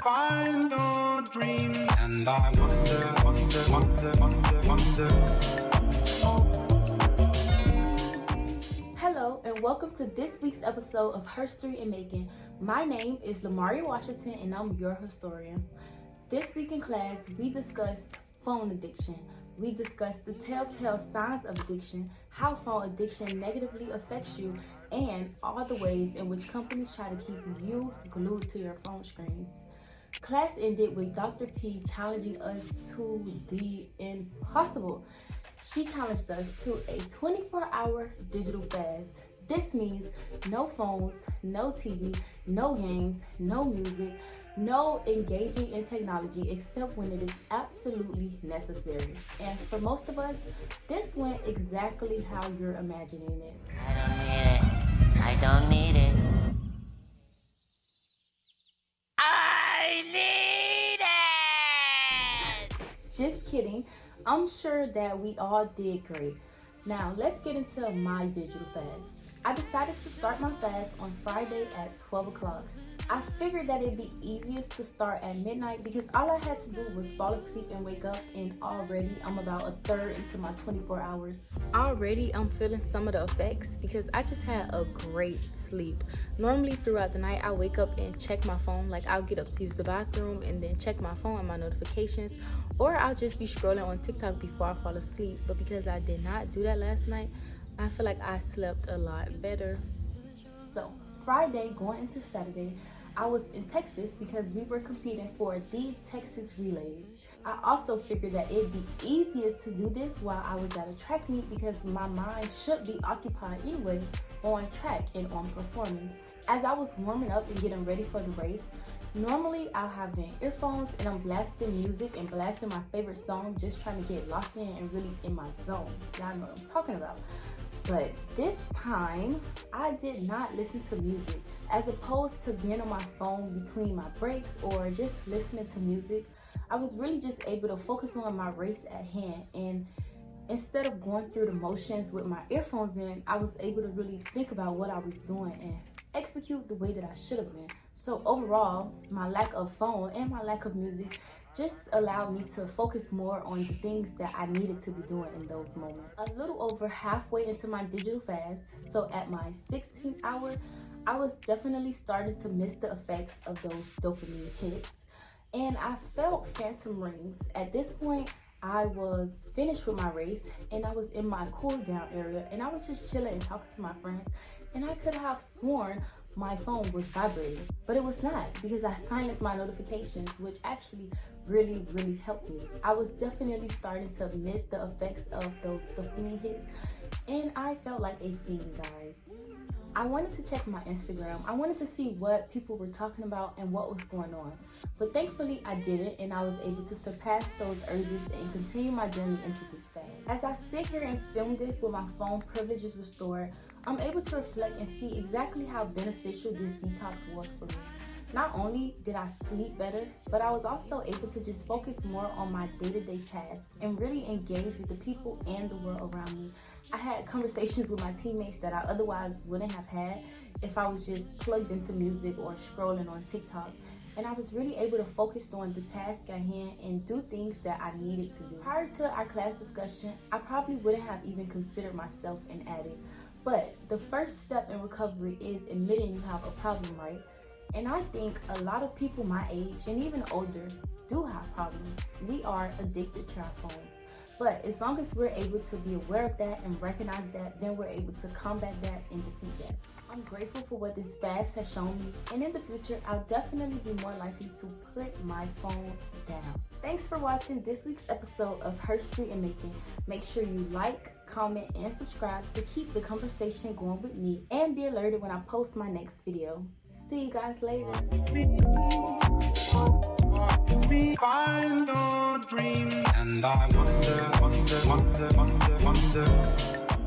find your dream, and I wonder. Hello and welcome to this week's episode of HERstory in Making. My name is Lamari Washington and I'm your historian. This week in class, we discussed phone addiction. We discussed the telltale signs of addiction, how phone addiction negatively affects you, and all the ways in which companies try to keep you glued to your phone screens. Class ended with Dr. P challenging us to the impossible. She challenged us to a 24-hour digital fast. This means no phones, no TV, no games, no music, no engaging in technology except when it is absolutely necessary. And for most of us, this went exactly how you're imagining it. I don't need it. I need it! Just kidding. I'm sure that we all did great. Now, let's get into my digital fast. I decided to start my fast on Friday at 12 o'clock. I figured that it'd be easiest to start at midnight because all I had to do was fall asleep and wake up, and already I'm about a third into my 24 hours. Already I'm feeling some of the effects because I just had a great sleep. Normally throughout the night I wake up and check my phone, like I'll get up to use the bathroom and then check my phone and my notifications, or I'll just be scrolling on TikTok before I fall asleep. But because I did not do that last night, I feel like I slept a lot better. So Friday going into Saturday, I was in Texas because we were competing for the Texas Relays. I also figured that it'd be easiest to do this while I was at a track meet because my mind should be occupied anyway on track and on performing. As I was warming up and getting ready for the race, normally I'll have in earphones and I'm blasting music and blasting my favorite song, just trying to get locked in and really in my zone. Y'all know what I'm talking about. But this time, I did not listen to music. As opposed to being on my phone between my breaks or just listening to music, I was really just able to focus on my race at hand. And instead of going through the motions with my earphones in, I was able to really think about what I was doing and execute the way that I should have been. So overall, my lack of phone and my lack of music just allowed me to focus more on the things that I needed to be doing in those moments. A little over halfway into my digital fast, so at my 16th hour, I was definitely starting to miss the effects of those dopamine hits. And I felt phantom rings. At this point, I was finished with my race and I was in my cool down area and I was just chilling and talking to my friends, and I could have sworn my phone was vibrating, but it was not because I silenced my notifications, which actually really helped me. I was definitely starting to miss the effects of those dopamine hits, and I felt like a fiend, guys. I wanted to check my Instagram. I wanted to see what people were talking about and what was going on. But thankfully I didn't, and I was able to surpass those urges and continue my journey into this fast. As I sit here and film this with my phone privileges restored, I'm able to reflect and see exactly how beneficial this detox was for me. Not only did I sleep better, but I was also able to just focus more on my day-to-day tasks and really engage with the people and the world around me. I had conversations with my teammates that I otherwise wouldn't have had if I was just plugged into music or scrolling on TikTok. And I was really able to focus on the task at hand and do things that I needed to do. Prior to our class discussion, I probably wouldn't have even considered myself an addict. But the first step in recovery is admitting you have a problem, right? And I think a lot of people my age and even older do have problems. We are addicted to our phones. But as long as we're able to be aware of that and recognize that, then we're able to combat that and defeat that. I'm grateful for what this fast has shown me, and in the future, I'll definitely be more likely to put my phone down. Thanks for watching this week's episode of HERstory in Making. Make sure you like, comment, and subscribe to keep the conversation going with me and be alerted when I post my next video. See you guys later. Find your dream, and I wonder.